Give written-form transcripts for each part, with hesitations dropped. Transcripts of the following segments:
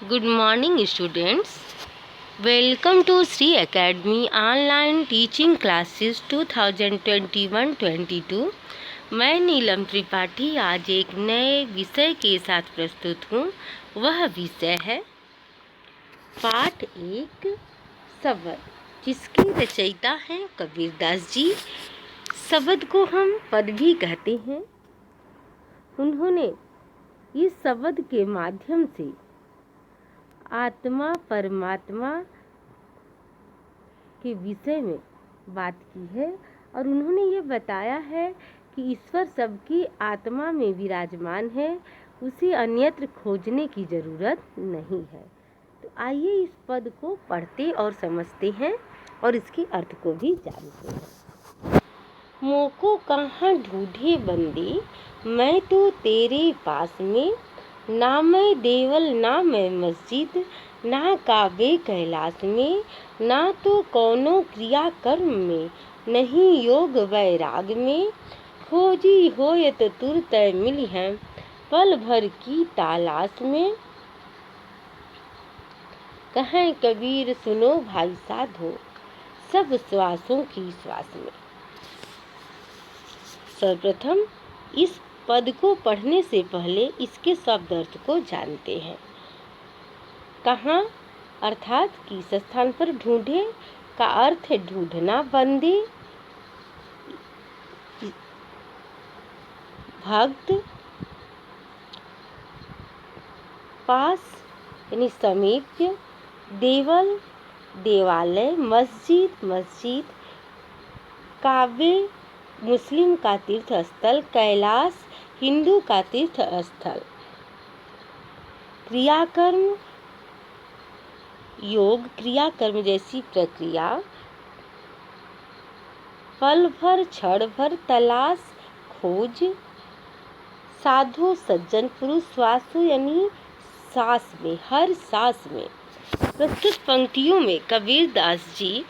Good morning students. Welcome to Sri Academy online teaching classes 2021-22। मैं नीलम त्रिपाठी आज एक नए विषय के साथ प्रस्तुत हूँ। वह विषय है पाठ 1 शब्द, जिसकी रचयिता हैं कबीरदास जी। शब्द को हम पद भी कहते हैं। उन्होंने इस शब्द के माध्यम से आत्मा परमात्मा के विषय में बात की है और उन्होंने ये बताया है कि ईश्वर सबकी आत्मा में विराजमान है, उसे अन्यत्र खोजने की ज़रूरत नहीं है। तो आइए इस पद को पढ़ते और समझते हैं और इसके अर्थ को भी जानते हैं। मोको कहाँ ढूंढे बंदे, मैं तो तेरे पास में, ना मैं देवल ना मैं मस्जिद, ना काबे कैलाश में, ना तो कौनो क्रिया कर्म में, नहीं योग वैराग में। खोजी होय तो तुरत मिली है, पल भर की तलाश में। कहें कबीर सुनो भाई साधो, सब श्वासों की श्वास में। सर्वप्रथम इस पद को पढ़ने से पहले इसके शब्द अर्थ को जानते हैं। कहाँ अर्थात किस स्थान पर ढूंढे का अर्थ है ढूंढना, बंदे भक्त, पास यानी समीप, देवल देवालय, मस्जिद मस्जिद, काबे मुस्लिम का तीर्थ स्थल, कैलाश हिंदू का तीर्थ स्थल। क्रियाकर्म योग क्रियाकर्म जैसी प्रक्रिया। पल भर क्षण भर तलाश खोज। साधु सज्जन पुरुष, श्वासु यानी सांस में, हर सांस में। प्रस्तुत पंक्तियों में कबीरदास जी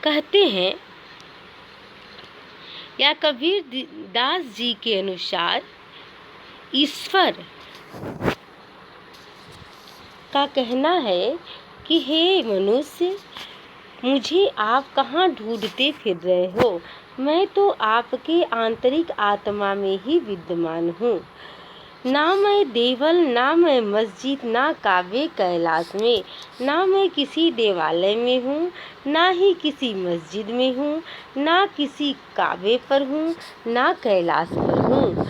कहते हैं या कबीरदास जी के अनुसार ईश्वर का कहना है कि हे मनुष्य, मुझे आप कहाँ ढूंढते फिर रहे हो, मैं तो आपके आंतरिक आत्मा में ही विद्यमान हूँ। ना मैं देवल ना मैं मस्जिद, ना काबे कैलाश में, ना मैं किसी देवालय में हूँ, ना ही किसी मस्जिद में हूँ, ना किसी काबे पर हूँ, ना कैलाश पर हूँ,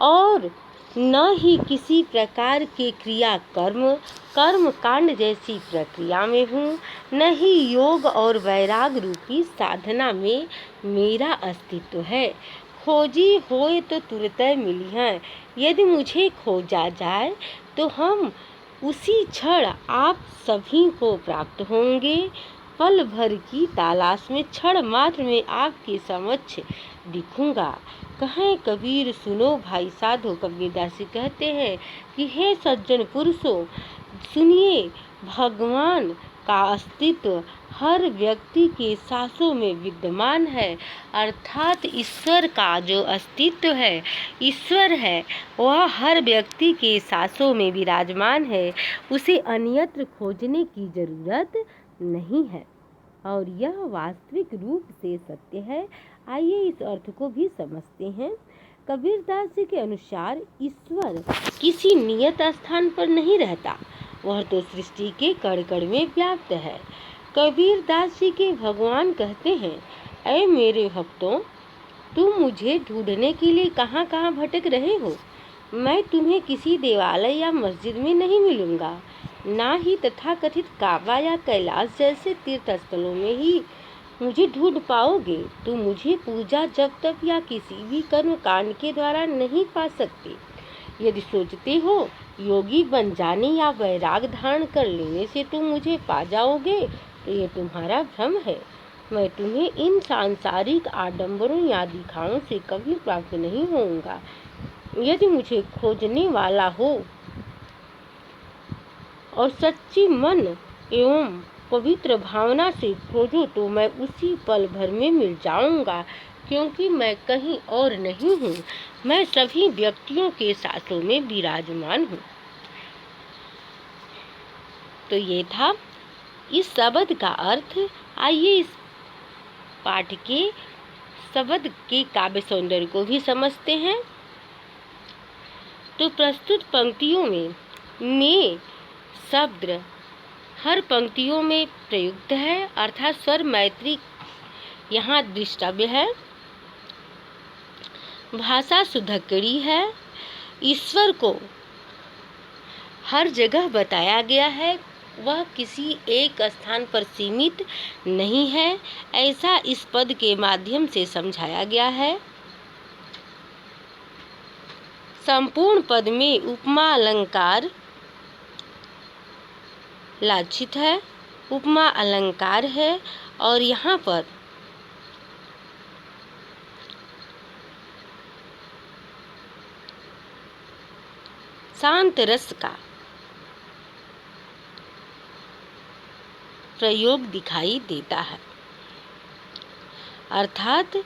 और न ही किसी प्रकार के क्रिया कर्म कांड जैसी प्रक्रिया में हूँ, न ही योग और वैराग रूपी साधना में मेरा अस्तित्व है। खोजी होए तो तुरत मिली है, यदि मुझे खोजा जाए तो हम उसी क्षण आप सभी को प्राप्त होंगे। पल भर की तलाश में क्षण मात्र में आपके समक्ष दिखूंगा। कहें कबीर सुनो भाई साधो, कबीरदास जी कहते हैं कि हे सज्जन पुरुषों सुनिए, भगवान का अस्तित्व हर व्यक्ति के सांसों में विद्यमान है। अर्थात ईश्वर का जो अस्तित्व है, ईश्वर है, वह हर व्यक्ति के सांसों में विराजमान है, उसे अन्यत्र खोजने की जरूरत नहीं है और यह वास्तविक रूप से सत्य है। आइए इस अर्थ को भी समझते हैं। कबीरदास जी के अनुसार ईश्वर किसी नियत स्थान पर नहीं रहता, वह तो सृष्टि के कण कण में व्याप्त है। कबीरदास जी के भगवान कहते हैं, ऐ मेरे भक्तों, तुम मुझे ढूंढने के लिए कहाँ कहाँ भटक रहे हो। मैं तुम्हें किसी देवालय या मस्जिद में नहीं मिलूंगा, ना ही तथाकथित काबा या कैलाश जैसे तीर्थ स्थलों में ही मुझे ढूंढ पाओगे। तुम मुझे पूजा जप तप या किसी भी कर्म कांड के द्वारा नहीं पा सकते। यदि सोचते हो योगी बन जाने या वैराग धारण कर लेने से तुम मुझे पा जाओगे, तो ये तुम्हारा भ्रम है। मैं तुम्हें इन सांसारिक आडंबरों या दिखाओं से कभी प्राप्त नहीं होऊंगा। यदि मुझे खोजने वाला हो और सच्ची मन एवं पवित्र भावना से खोजो तो मैं उसी पल भर में मिल जाऊंगा, क्योंकि मैं कहीं और नहीं हूँ, मैं सभी व्यक्तियों के सांसों में विराजमान हूँ। कहें कबीर सुनो भाई साधो, कबीरदास जी कहते हैं कि हे सज्जन पुरुषों सुनिए, भगवान का अस्तित्व हर व्यक्ति के सांसों में विद्यमान है। अर्थात ईश्वर का जो अस्तित्व है, ईश्वर है, वह हर व्यक्ति के सांसों में विराजमान है, उसे अन्यत्र खोजने की जरूरत नहीं है। यदि मुझे खोजने वाला हो तो ये था इस शब्द का अर्थ। आइए इस पाठ के शब्द के काव्य सौंदर्य को भी समझते हैं। तो प्रस्तुत पंक्तियों में शब्द हर पंक्तियों में प्रयुक्त है, अर्थात स्वर मैत्री यहाँ दृष्टव्य है। भाषा सुधकड़ी है। ईश्वर को हर जगह बताया गया है, वह किसी एक स्थान पर सीमित नहीं है, ऐसा इस पद के माध्यम से समझाया गया है। संपूर्ण पद में उपमा अलंकार लाक्षित है, उपमा अलंकार है और यहाँ पर शांत रस का प्रयोग दिखाई देता है, अर्थात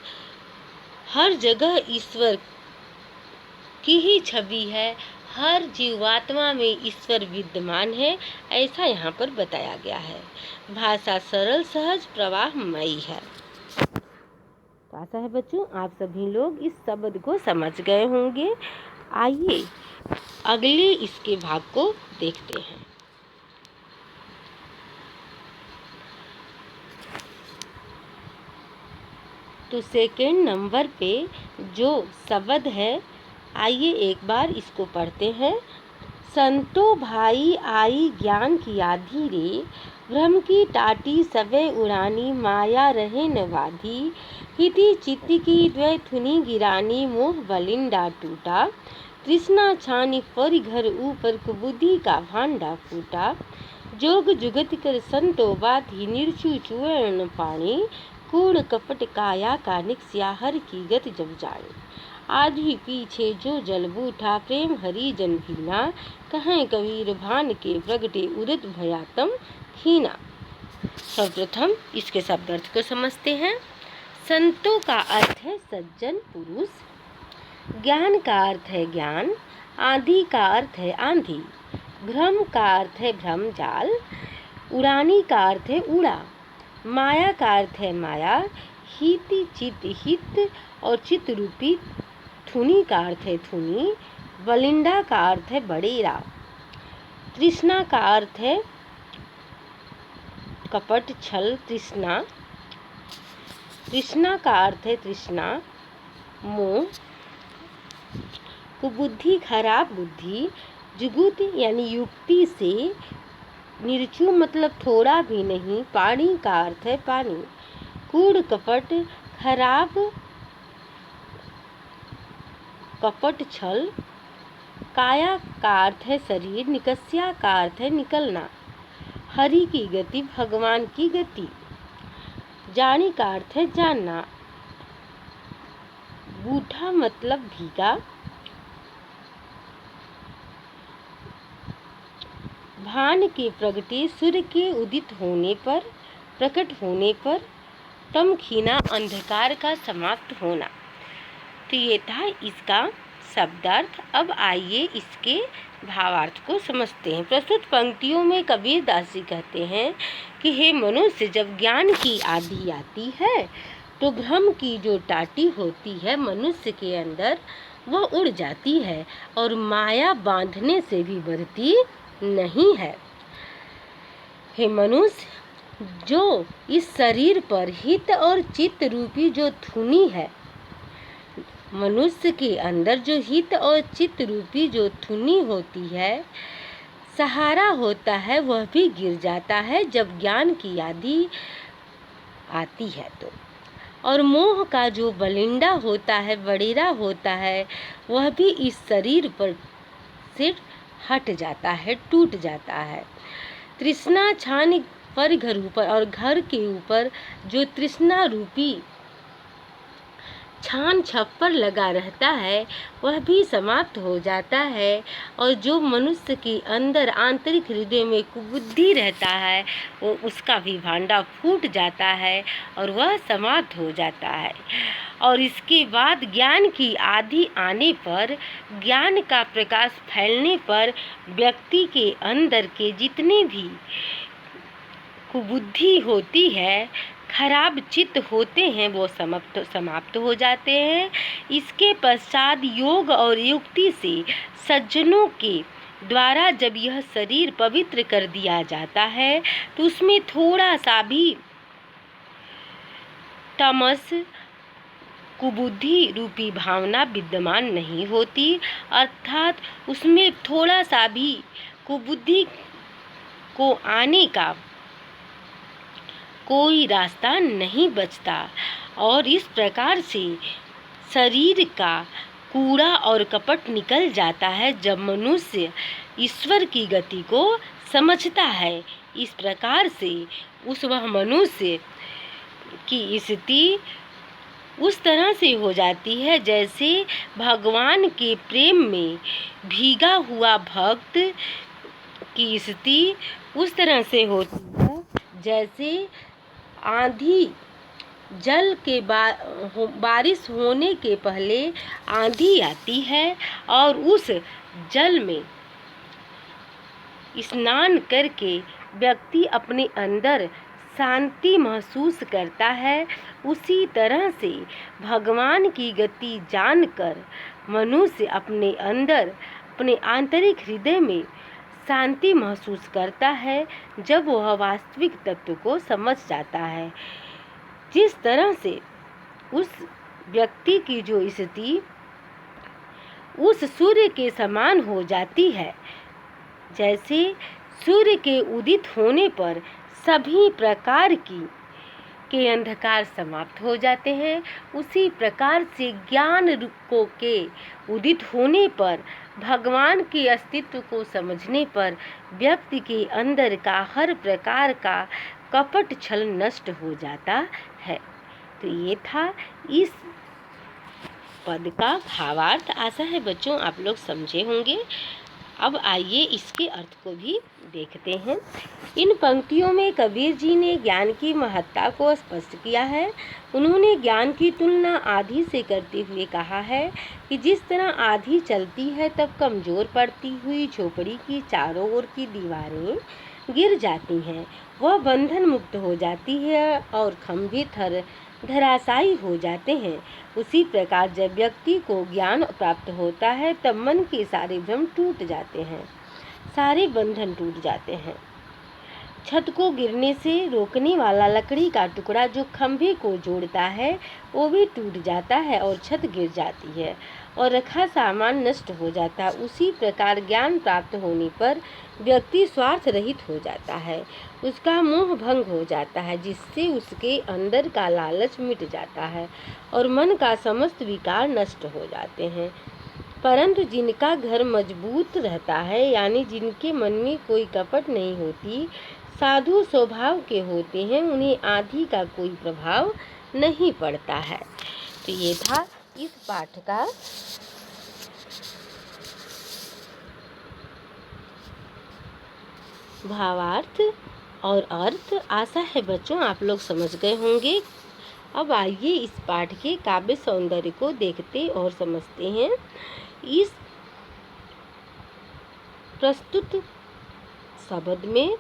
हर जगह ईश्वर की ही छवि है, हर जीवात्मा में ईश्वर विद्यमान है, ऐसा यहाँ पर बताया गया है। भाषा सरल सहज प्रवाहमयी है। तो आशा है बच्चों आप सभी लोग इस शब्द को समझ गए होंगे। आइए अगले इसके भाग को देखते हैं। तो सेकेंड नंबर पे जो शब्द है, आइए एक बार इसको पढ़ते हैं। संतो भाई आई ज्ञान की आधी रे, भ्रम की टाटी सबे उड़ानी, माया रहे न बाधी, हिति चित्त की द्वैथुनी गिरानी, मोह बलिंडा टूटा, तृष्णा छानी पर घर ऊपर कुबुद्धि का भांडा फूटा, जोग जुगत कर संतो बाधी, निर्चु चूर्ण पानी, कूड़ कपट काया का निक्स्या हर की गति जब जाने, आधी पीछे जो जल बूठा, प्रेम हरि जन भीना, कहें कबीर भान के प्रगटे उदित भयातम खीना। सर्वप्रथम इसके शब्द अर्थ को समझते हैं। संतों का अर्थ है सज्जन पुरुष, ज्ञान का अर्थ है ज्ञान, आंधी का अर्थ है आंधी, भ्रम का अर्थ है भ्रम जाल, उड़ानी का अर्थ है उड़ा, माया का अर्थ है माया, हिति चित हित और चित रूपी थुनी का अर्थ है थुनी, बलिंडा का अर्थ है बड़ेरा, तृष्णा का अर्थ है कपट छल तृष्णा, तृष्णा का अर्थ है तृष्णा मोह, कुबुद्धि खराब बुद्धि, जुगुत यानी युक्ति से, निर्चु मतलब थोड़ा भी नहीं, पानी का अर्थ है पानी, कूड़ कपट खराब कपट छल, काया का अर्थ है शरीर, निकस्या का अर्थ है निकलना, हरि की गति भगवान की गति, जानी का अर्थ है जानना, बूढ़ा मतलब भीगा, भान के प्रगटे सूर्य के उदित होने पर प्रकट होने पर, तम खीना अंधकार का समाप्त होना। तो ये था इसका शब्दार्थ। अब आइए इसके भावार्थ को समझते हैं। प्रस्तुत पंक्तियों में कबीर दास जी कहते हैं कि हे मनुष्य, जब ज्ञान की आंधी आती है तो भ्रम की जो टाटी होती है मनुष्य के अंदर वह उड़ जाती है और माया बांधने से भी बढ़ती नहीं है। हे मनुष्य, जो इस शरीर पर हित और चित्त रूपी जो धुनी है, मनुष्य के अंदर जो हित और चित्त रूपी जो धुनी होती है, सहारा होता है, वह भी गिर जाता है जब ज्ञान की आंधी आती है तो। और मोह का जो बलिंडा होता है, बड़ेरा होता है, वह भी इस शरीर पर से हट जाता है, टूट जाता है। तृष्णा छान पर घर ऊपर, और घर के ऊपर जो तृष्णा रूपी छान छप्पर लगा रहता है वह भी समाप्त हो जाता है, और जो मनुष्य के अंदर आंतरिक हृदय में कुबुद्धि रहता है वो उसका भी भांडा फूट जाता है और वह समाप्त हो जाता है। और इसके बाद ज्ञान की आंधी आने पर, ज्ञान का प्रकाश फैलने पर व्यक्ति के अंदर के जितने भी कुबुद्धि होती है, खराब चित्त होते हैं, वो समाप्त हो जाते हैं। इसके पश्चात योग और युक्ति से सज्जनों के द्वारा जब यह शरीर पवित्र कर दिया जाता है तो उसमें थोड़ा सा भी तमस कुबुद्धि रूपी भावना विद्यमान नहीं होती, अर्थात उसमें थोड़ा सा भी कुबुद्धि को आने का कोई रास्ता नहीं बचता। और इस प्रकार से शरीर का कूड़ा और कपट निकल जाता है जब मनुष्य ईश्वर की गति को समझता है। इस प्रकार से वह मनुष्य की स्थिति उस तरह से हो जाती है जैसे भगवान के प्रेम में भीगा हुआ भक्त की स्थिति उस तरह से होती है जैसे आंधी जल के बारिश होने के पहले आंधी आती है और उस जल में स्नान करके व्यक्ति अपने अंदर शांति महसूस करता है। उसी तरह से भगवान की गति जानकर मनुष्य अपने अंदर, अपने आंतरिक हृदय में शांति महसूस करता है जब वह वास्तविक तत्व को समझ जाता है। जिस तरह से उस व्यक्ति की जो स्थिति उस सूर्य के समान हो जाती है, जैसे सूर्य के उदित होने पर सभी प्रकार के अंधकार समाप्त हो जाते हैं, उसी प्रकार से ज्ञान के उदित होने पर, भगवान के अस्तित्व को समझने पर व्यक्ति के अंदर का हर प्रकार का कपट छल नष्ट हो जाता है। तो ये था इस पद का भावार्थ। आशा है बच्चों आप लोग समझे होंगे। अब आइए इसके अर्थ को भी देखते हैं। इन पंक्तियों में कबीर जी ने ज्ञान की महत्ता को स्पष्ट किया है। उन्होंने ज्ञान की तुलना आंधी से करते हुए कहा है कि जिस तरह आंधी चलती है तब कमजोर पड़ती हुई झोपड़ी की चारों ओर की दीवारें गिर जाती हैं, वह बंधन मुक्त हो जाती है और खंभे धराशायी हो जाते हैं। उसी प्रकार जब व्यक्ति को ज्ञान प्राप्त होता है तब मन के सारे भ्रम टूट जाते हैं, सारे बंधन टूट जाते हैं। छत को गिरने से रोकने वाला लकड़ी का टुकड़ा जो खंभे को जोड़ता है वो भी टूट जाता है और छत गिर जाती है और रखा सामान नष्ट हो जाता है। उसी प्रकार ज्ञान प्राप्त होने पर व्यक्ति स्वार्थ रहित हो जाता है, उसका मोह भंग हो जाता है, जिससे उसके अंदर का लालच मिट जाता है और मन का समस्त विकार नष्ट हो जाते हैं। परंतु जिनका घर मजबूत रहता है, यानी जिनके मन में कोई कपट नहीं होती, साधु स्वभाव के होते हैं, उन्हें आंधी का कोई प्रभाव नहीं पड़ता है। तो ये था इस पाठ का भावार्थ और अर्थ। आशा है बच्चों आप लोग समझ गए होंगे। अब आइए इस पाठ के काव्य सौंदर्य को देखते और समझते हैं। इस प्रस्तुत शब्द में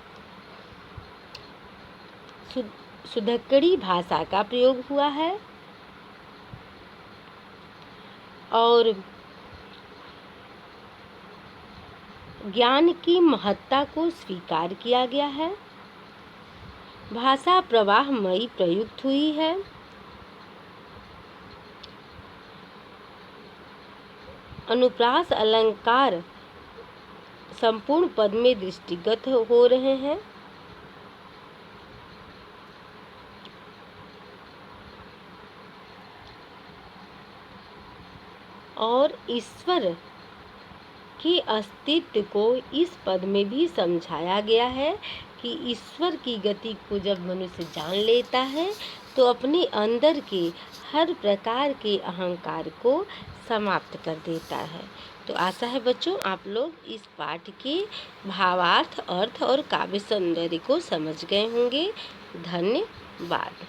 सुधक्कड़ी भाषा का प्रयोग हुआ है और ज्ञान की महत्ता को स्वीकार किया गया है। भाषा प्रवाहमयी प्रयुक्त हुई है। अनुप्रास अलंकार संपूर्ण पद में दृष्टिगत हो रहे हैं। और ईश्वर के अस्तित्व को इस पद में भी समझाया गया है कि ईश्वर की गति को जब मनुष्य जान लेता है तो अपने अंदर के हर प्रकार के अहंकार को समाप्त कर देता है। तो आशा है बच्चों आप लोग इस पाठ के भावार्थ, अर्थ और काव्य सौंदर्य को समझ गए होंगे। धन्यवाद।